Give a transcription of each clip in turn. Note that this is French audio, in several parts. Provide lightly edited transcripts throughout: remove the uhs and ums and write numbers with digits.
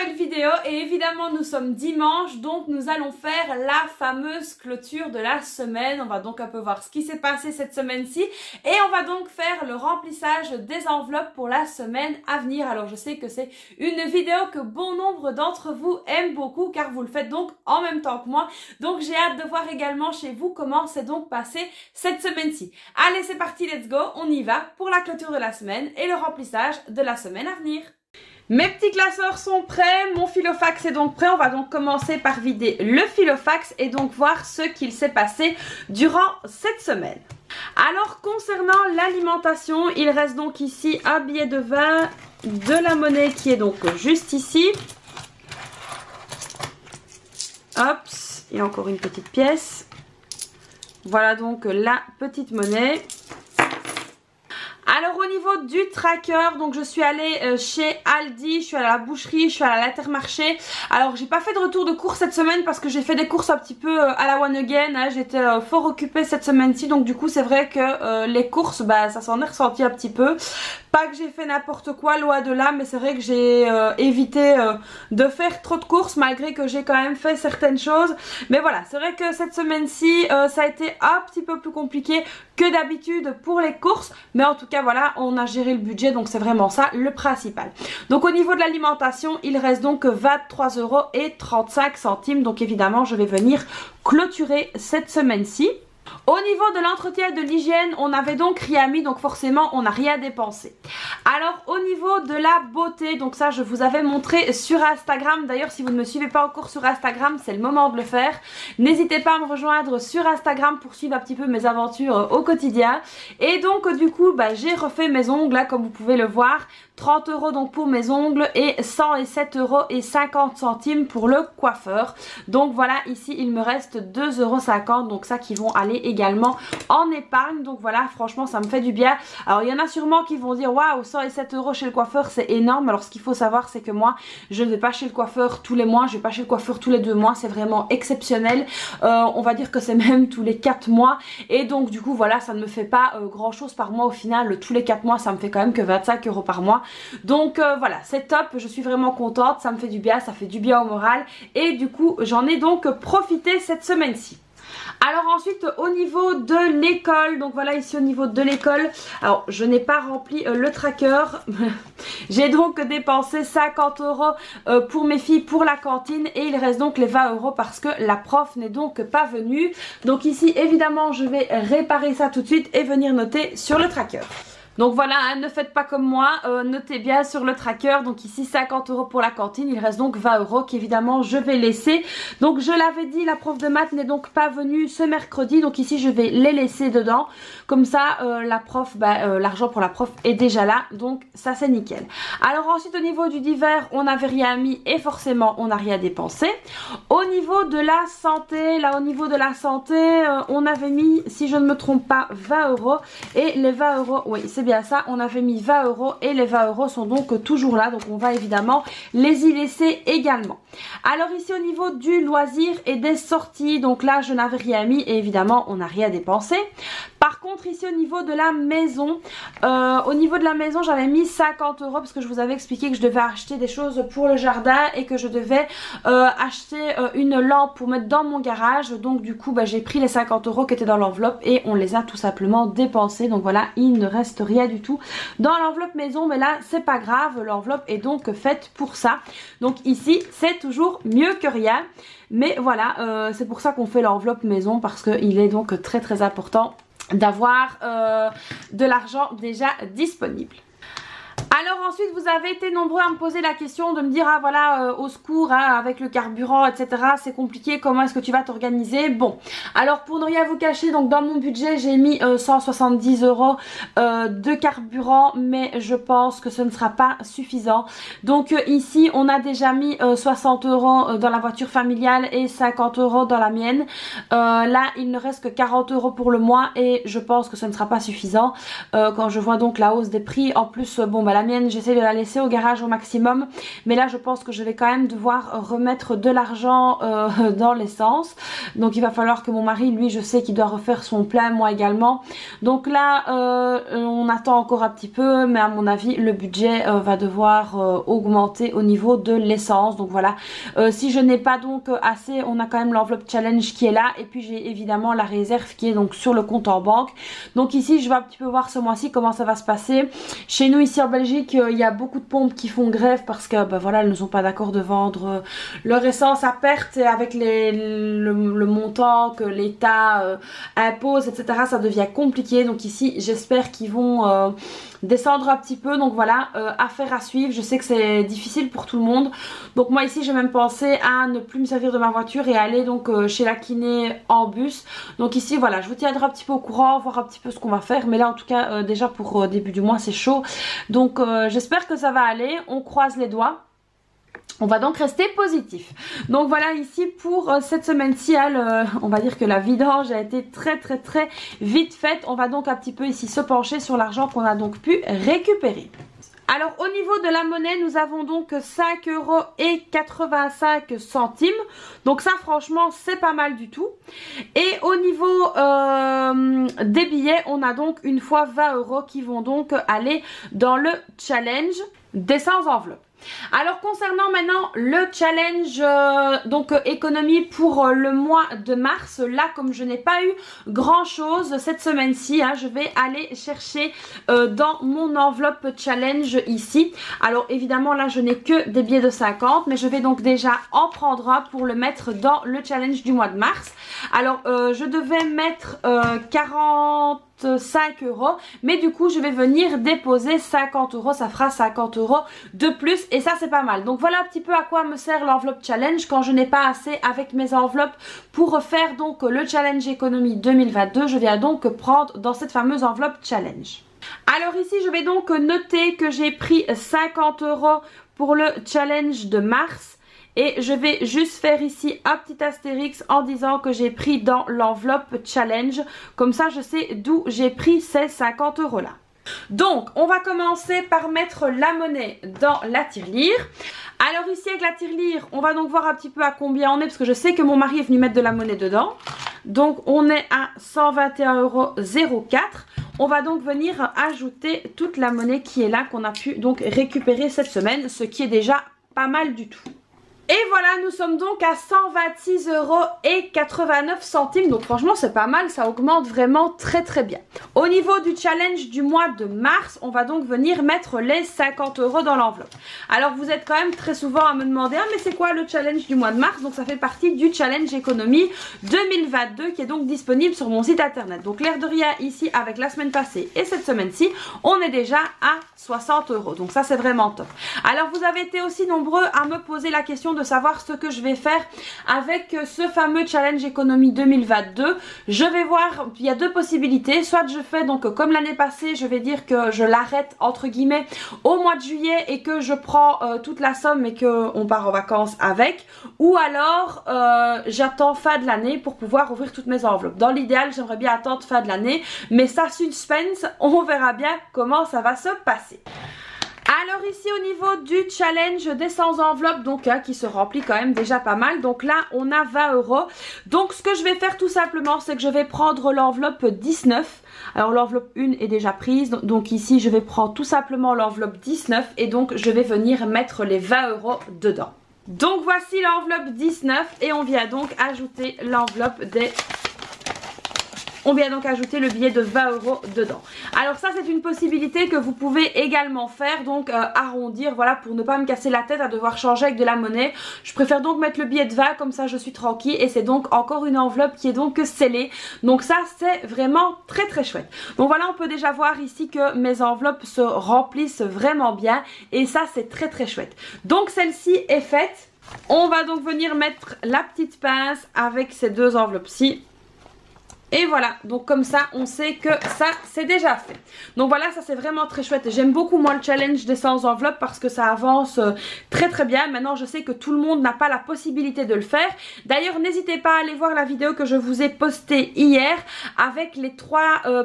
nouvelle vidéo et évidemment nous sommes dimanche, donc nous allons faire la fameuse clôture de la semaine. On va donc un peu voir ce qui s'est passé cette semaine-ci et on va donc faire le remplissage des enveloppes pour la semaine à venir. Alors je sais que c'est une vidéo que bon nombre d'entre vous aiment beaucoup car vous le faites donc en même temps que moi. Donc j'ai hâte de voir également chez vous comment s'est donc passé cette semaine-ci. Allez, c'est parti, let's go, on y va pour la clôture de la semaine et le remplissage de la semaine à venir. Mes petits classeurs sont prêts, mon filofax est donc prêt. On va donc commencer par vider le filofax et donc voir ce qu'il s'est passé durant cette semaine. Alors concernant l'alimentation, il reste donc ici un billet de 20, de la monnaie qui est donc juste ici. Hop, et encore une petite pièce. Voilà donc la petite monnaie. Alors au niveau du tracker, donc je suis allée chez Aldi, je suis allée à la boucherie, je suis allée à l'Intermarché. Alors j'ai pas fait de retour de course cette semaine parce que j'ai fait des courses un petit peu à la one again, hein. J'étais fort occupée cette semaine-ci, donc du coup c'est vrai que les courses, bah ça s'en est ressenti un petit peu. Pas que j'ai fait n'importe quoi, loin de là, mais c'est vrai que j'ai évité de faire trop de courses malgré que j'ai quand même fait certaines choses. Mais voilà, c'est vrai que cette semaine-ci ça a été un petit peu plus compliqué que d'habitude pour les courses, mais en tout cas voilà, on a géré le budget, donc c'est vraiment ça le principal. Donc au niveau de l'alimentation, il reste donc 23,35 €, donc évidemment je vais venir clôturer cette semaine-ci. Au niveau de l'entretien de l'hygiène, on avait donc rien mis, donc forcément on n'a rien dépensé. Alors au niveau de la beauté, donc ça je vous avais montré sur Instagram. D'ailleurs si vous ne me suivez pas encore sur Instagram, c'est le moment de le faire. N'hésitez pas à me rejoindre sur Instagram pour suivre un petit peu mes aventures au quotidien. Et donc du coup j'ai refait mes ongles là, comme vous pouvez le voir. 30 € donc pour mes ongles et 107,50 € pour le coiffeur. Donc voilà, ici il me reste 2,50 €, donc ça qui vont aller également en épargne. Donc voilà, franchement ça me fait du bien. Alors il y en a sûrement qui vont dire waouh, 107 € chez le coiffeur c'est énorme. Alors ce qu'il faut savoir c'est que moi je ne vais pas chez le coiffeur tous les mois, je ne vais pas chez le coiffeur tous les 2 mois, c'est vraiment exceptionnel. On va dire que c'est même tous les 4 mois et donc du coup voilà, ça ne me fait pas grand chose par mois au final. Tous les 4 mois ça me fait quand même que 25 € par mois. Donc voilà, c'est top, je suis vraiment contente, ça me fait du bien, ça fait du bien au moral et du coup j'en ai donc profité cette semaine-ci. Alors ensuite au niveau de l'école, donc voilà ici au niveau de l'école, alors je n'ai pas rempli le tracker, j'ai donc dépensé 50 € pour mes filles pour la cantine et il reste donc les 20 € parce que la prof n'est donc pas venue. Donc ici évidemment je vais réparer ça tout de suite et venir noter sur le tracker. Donc voilà, hein, ne faites pas comme moi, notez bien sur le tracker. Donc ici 50 € pour la cantine, il reste donc 20 € qu'évidemment je vais laisser. Donc je l'avais dit, la prof de maths n'est donc pas venue ce mercredi, donc ici je vais les laisser dedans. Comme ça la prof, l'argent pour la prof est déjà là, donc ça c'est nickel. Alors ensuite au niveau du divers, on n'avait rien mis et forcément on n'a rien dépensé. Au niveau de la santé, là au niveau de la santé, on avait mis, si je ne me trompe pas, 20 € et les 20 €, oui c'est bien ça, on avait mis 20 € et les 20 € sont donc toujours là, donc on va évidemment les y laisser également. Alors ici au niveau du loisir et des sorties, donc là je n'avais rien mis et évidemment on n'a rien dépensé. Par contre ici au niveau de la maison, j'avais mis 50 € parce que je vous avais expliqué que je devais acheter des choses pour le jardin et que je devais acheter une lampe pour mettre dans mon garage. Donc du coup j'ai pris les 50 € qui étaient dans l'enveloppe et on les a tout simplement dépensés. Donc voilà, il ne reste rien du tout dans l'enveloppe maison, mais là c'est pas grave, l'enveloppe est donc faite pour ça. Donc ici c'est toujours mieux que rien, mais voilà, c'est pour ça qu'on fait l'enveloppe maison parce qu'il est donc très très important d'avoir de l'argent déjà disponible. Alors ensuite vous avez été nombreux à me poser la question de me dire ah voilà au secours hein, avec le carburant etc c'est compliqué, comment est-ce que tu vas t'organiser. Bon alors pour ne rien vous cacher, donc dans mon budget j'ai mis 170 € de carburant, mais je pense que ce ne sera pas suffisant. Donc ici on a déjà mis 60 € dans la voiture familiale et 50 € dans la mienne. Là il ne reste que 40 € pour le mois et je pense que ce ne sera pas suffisant quand je vois donc la hausse des prix. En plus bon là la mienne j'essaie de la laisser au garage au maximum, mais là je pense que je vais quand même devoir remettre de l'argent dans l'essence. Donc il va falloir que mon mari, lui, je sais qu'il doit refaire son plein, moi également. Donc là on attend encore un petit peu, mais à mon avis le budget va devoir augmenter au niveau de l'essence. Donc voilà, si je n'ai pas donc assez, on a quand même l'enveloppe challenge qui est là, et puis j'ai évidemment la réserve qui est donc sur le compte en banque. Donc ici je vais un petit peu voir ce mois-ci comment ça va se passer. Chez nous ici en Belgique il y a beaucoup de pompes qui font grève parce que ben voilà, elles ne sont pas d'accord de vendre leur essence à perte, et avec le montant que l'État impose, etc., ça devient compliqué. Donc ici j'espère qu'ils vont descendre un petit peu. Donc voilà, affaire à suivre. Je sais que c'est difficile pour tout le monde. Donc moi ici j'ai même pensé à ne plus me servir de ma voiture et aller donc chez la kiné en bus. Donc ici voilà, je vous tiendrai un petit peu au courant, voir un petit peu ce qu'on va faire. Mais là en tout cas déjà pour début du mois c'est chaud. Donc j'espère que ça va aller, on croise les doigts. On va donc rester positif. Donc voilà, ici pour cette semaine-ci, on va dire que la vidange a été très vite faite. On va donc un petit peu ici se pencher sur l'argent qu'on a donc pu récupérer. Alors au niveau de la monnaie, nous avons donc 5,85 €. Donc ça franchement c'est pas mal du tout. Et au niveau des billets, on a donc une fois 20 € qui vont donc aller dans le challenge des 100 enveloppes. Alors concernant maintenant le challenge économie pour le mois de mars, là comme je n'ai pas eu grand chose cette semaine-ci, je vais aller chercher dans mon enveloppe challenge ici. Alors évidemment là je n'ai que des billets de 50, mais je vais donc déjà en prendre un pour le mettre dans le challenge du mois de mars. Alors je devais mettre 45 €, mais du coup je vais venir déposer 50 €, ça fera 50 € de plus, et ça c'est pas mal. Donc voilà un petit peu à quoi me sert l'enveloppe challenge quand je n'ai pas assez avec mes enveloppes pour refaire donc le challenge économie 2022. Je viens donc prendre dans cette fameuse enveloppe challenge. Alors ici je vais donc noter que j'ai pris 50 € pour le challenge de mars. Et je vais juste faire ici un petit astérix en disant que j'ai pris dans l'enveloppe challenge. Comme ça je sais d'où j'ai pris ces 50 € là. Donc on va commencer par mettre la monnaie dans la tirelire. Alors ici avec la tirelire on va donc voir un petit peu à combien on est, parce que je sais que mon mari est venu mettre de la monnaie dedans. Donc on est à 121,04 €. On va donc venir ajouter toute la monnaie qui est là, qu'on a pu donc récupérer cette semaine, ce qui est déjà pas mal du tout. Et voilà, nous sommes donc à 126,89 €. Donc franchement c'est pas mal, ça augmente vraiment très bien. Au niveau du challenge du mois de mars, on va donc venir mettre les 50 € dans l'enveloppe. Alors vous êtes quand même très souvent à me demander, ah mais c'est quoi le challenge du mois de mars? Donc ça fait partie du challenge économie 2022 qui est donc disponible sur mon site internet. Donc l'air de rien ici avec la semaine passée et cette semaine-ci, on est déjà à 60 €. Donc ça c'est vraiment top. Alors vous avez été aussi nombreux à me poser la question de savoir ce que je vais faire avec ce fameux challenge économie 2022. Je vais voir, il y a deux possibilités. Soit je fais donc comme l'année passée, je vais dire que je l'arrête entre guillemets au mois de juillet et que je prends toute la somme et qu'on part en vacances avec. Ou alors j'attends fin de l'année pour pouvoir ouvrir toutes mes enveloppes. Dans l'idéal j'aimerais bien attendre fin de l'année, mais ça suspense, on verra bien comment ça va se passer. Alors ici au niveau du challenge des 100 enveloppes, donc qui se remplit quand même déjà pas mal. Donc là on a 20 €. Donc ce que je vais faire tout simplement, c'est que je vais prendre l'enveloppe 19. Alors l'enveloppe 1 est déjà prise. Donc ici je vais prendre tout simplement l'enveloppe 19 et donc je vais venir mettre les 20 € dedans. Donc voici l'enveloppe 19 et on vient donc ajouter l'enveloppe des... On vient donc ajouter le billet de 20 € dedans. Alors ça c'est une possibilité que vous pouvez également faire, donc arrondir, voilà, pour ne pas me casser la tête à devoir changer avec de la monnaie. Je préfère donc mettre le billet de 20, comme ça je suis tranquille, et c'est donc encore une enveloppe qui est donc scellée. Donc ça c'est vraiment très chouette. Donc voilà, on peut déjà voir ici que mes enveloppes se remplissent vraiment bien, et ça c'est très chouette. Donc celle-ci est faite. On va donc venir mettre la petite pince avec ces deux enveloppes-ci. Et voilà, donc comme ça on sait que ça c'est déjà fait. Donc voilà, ça c'est vraiment très chouette. J'aime beaucoup moi le challenge des 100 enveloppes parce que ça avance très très bien. Maintenant je sais que tout le monde n'a pas la possibilité de le faire. D'ailleurs n'hésitez pas à aller voir la vidéo que je vous ai postée hier avec les 3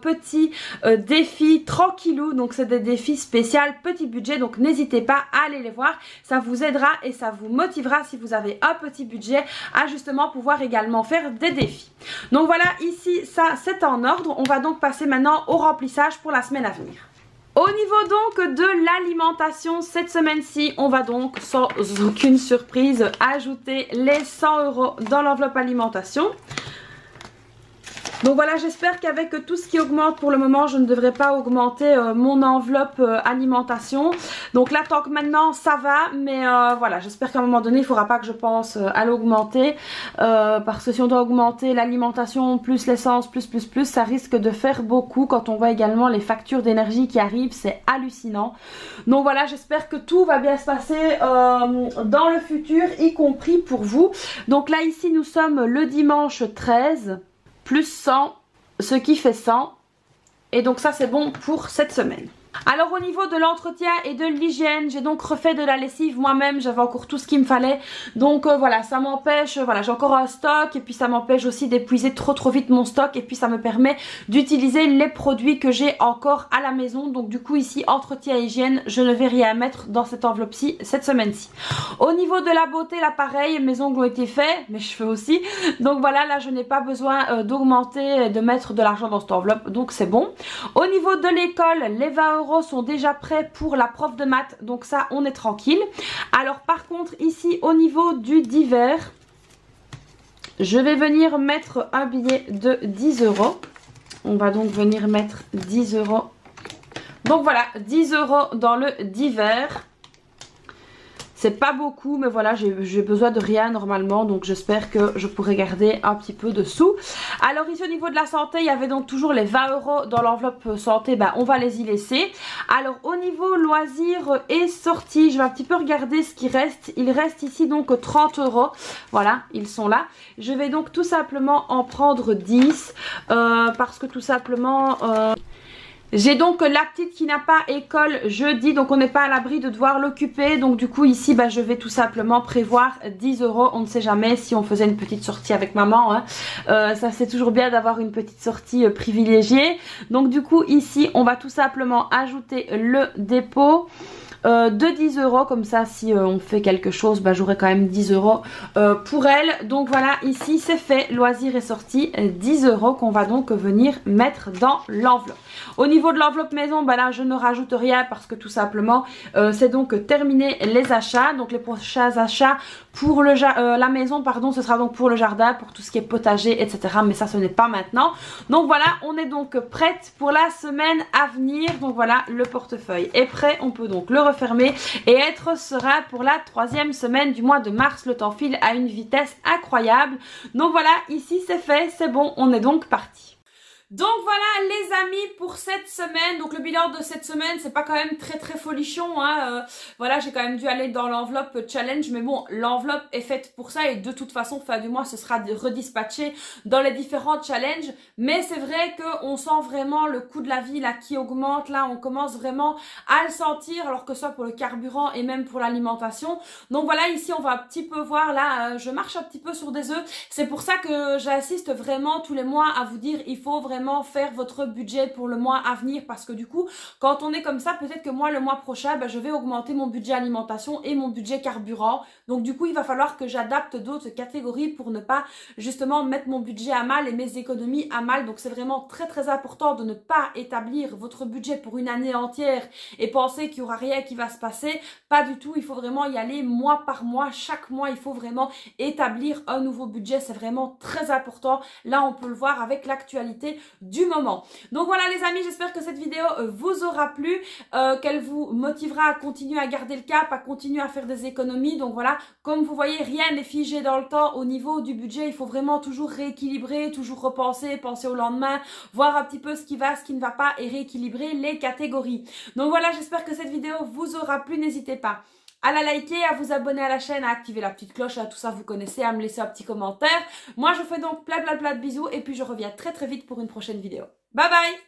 petits défis tranquillou. Donc c'est des défis spéciaux, petit budget, donc n'hésitez pas à aller les voir. Ça vous aidera et ça vous motivera si vous avez un petit budget à justement pouvoir également faire des défis. Donc voilà, ici ça c'est en ordre. On va donc passer maintenant au remplissage pour la semaine à venir. Au niveau donc de l'alimentation, cette semaine-ci, on va donc sans aucune surprise ajouter les 100 € dans l'enveloppe alimentation. Donc voilà, j'espère qu'avec tout ce qui augmente pour le moment, je ne devrais pas augmenter mon enveloppe alimentation. Donc là, tant que maintenant, ça va. Mais voilà, j'espère qu'à un moment donné, il ne faudra pas que je pense à l'augmenter. Parce que si on doit augmenter l'alimentation plus l'essence, plus, ça risque de faire beaucoup. Quand on voit également les factures d'énergie qui arrivent, c'est hallucinant. Donc voilà, j'espère que tout va bien se passer dans le futur, y compris pour vous. Donc là, ici, nous sommes le dimanche 13. Plus 100, ce qui fait 100. Et donc ça c'est bon pour cette semaine. Alors au niveau de l'entretien et de l'hygiène, j'ai donc refait de la lessive moi-même, j'avais encore tout ce qu'il me fallait. Donc voilà, ça m'empêche, voilà, j'ai encore un stock et puis ça m'empêche aussi d'épuiser trop vite mon stock et puis ça me permet d'utiliser les produits que j'ai encore à la maison. Donc du coup ici, entretien et hygiène, je ne vais rien mettre dans cette enveloppe-ci cette semaine-ci. Au niveau de la beauté, là pareil, mes ongles ont été faits, mes cheveux aussi. Donc voilà, là je n'ai pas besoin d'augmenter et de mettre de l'argent dans cette enveloppe, donc c'est bon. Au niveau de l'école, les 20 € sont déjà prêts pour la prof de maths, donc ça on est tranquille. Alors par contre ici au niveau du divers, je vais venir mettre un billet de 10 €. On va donc venir mettre 10 €. Donc voilà, 10 € dans le divers. C'est pas beaucoup, mais voilà, j'ai besoin de rien normalement, donc j'espère que je pourrai garder un petit peu de sous. Alors ici au niveau de la santé, il y avait donc toujours les 20 € dans l'enveloppe santé, ben on va les y laisser. Alors au niveau loisirs et sorties, je vais un petit peu regarder ce qui reste. Il reste ici donc 30 €, voilà, ils sont là. Je vais donc tout simplement en prendre 10, parce que tout simplement... j'ai donc la petite qui n'a pas école jeudi, donc on n'est pas à l'abri de devoir l'occuper. Donc du coup ici je vais tout simplement prévoir 10 €. On ne sait jamais si on faisait une petite sortie avec maman, hein. Ça c'est toujours bien d'avoir une petite sortie privilégiée. Donc du coup ici on va tout simplement ajouter le dépôt de 10 €, comme ça si on fait quelque chose, j'aurai quand même 10 € pour elle. Donc voilà, ici c'est fait, loisirs et sorties, 10 € qu'on va donc venir mettre dans l'enveloppe. Au niveau de l'enveloppe maison, là je ne rajoute rien parce que tout simplement c'est donc terminé les achats. Donc les prochains achats pour la maison, pardon, ce sera donc pour le jardin, pour tout ce qui est potager, etc. Mais ça ce n'est pas maintenant. Donc voilà, on est donc prête pour la semaine à venir. Donc voilà, le portefeuille est prêt, on peut donc le refermer et être serein pour la 3e semaine du mois de mars. Le temps file à une vitesse incroyable. Donc voilà, ici c'est fait, c'est bon, on est donc parti. Donc voilà les amis pour cette semaine. Donc le bilan de cette semaine, c'est pas quand même très folichon, hein. Voilà, j'ai quand même dû aller dans l'enveloppe challenge, mais bon, l'enveloppe est faite pour ça et de toute façon fin du mois ce sera redispatché dans les différents challenges. Mais c'est vrai qu'on sent vraiment le coût de la vie là qui augmente. Là on commence vraiment à le sentir, alors que ce soit pour le carburant et même pour l'alimentation. Donc voilà, ici on va un petit peu voir là, je marche un petit peu sur des œufs. C'est pour ça que j'insiste vraiment tous les mois à vous dire, il faut vraiment faire votre budget pour le mois à venir, parce que du coup quand on est comme ça, peut-être que moi le mois prochain je vais augmenter mon budget alimentation et mon budget carburant. Donc du coup il va falloir que j'adapte d'autres catégories pour ne pas justement mettre mon budget à mal et mes économies à mal. Donc c'est vraiment très important de ne pas établir votre budget pour une année entière et penser qu'il n'y aura rien qui va se passer. Pas du tout, il faut vraiment y aller mois par mois. Chaque mois il faut vraiment établir un nouveau budget, c'est vraiment très important. Là on peut le voir avec l'actualité du moment. Donc voilà les amis, j'espère que cette vidéo vous aura plu, qu'elle vous motivera à continuer à garder le cap, à continuer à faire des économies. Donc voilà, comme vous voyez, rien n'est figé dans le temps au niveau du budget. Il faut vraiment toujours rééquilibrer, toujours repenser, penser au lendemain, voir un petit peu ce qui va, ce qui ne va pas et rééquilibrer les catégories. Donc voilà, j'espère que cette vidéo vous aura plu. N'hésitez pas à la liker, à vous abonner à la chaîne, à activer la petite cloche, tout ça vous connaissez, à me laisser un petit commentaire. Moi je vous fais donc plein de bisous et puis je reviens très vite pour une prochaine vidéo. Bye bye!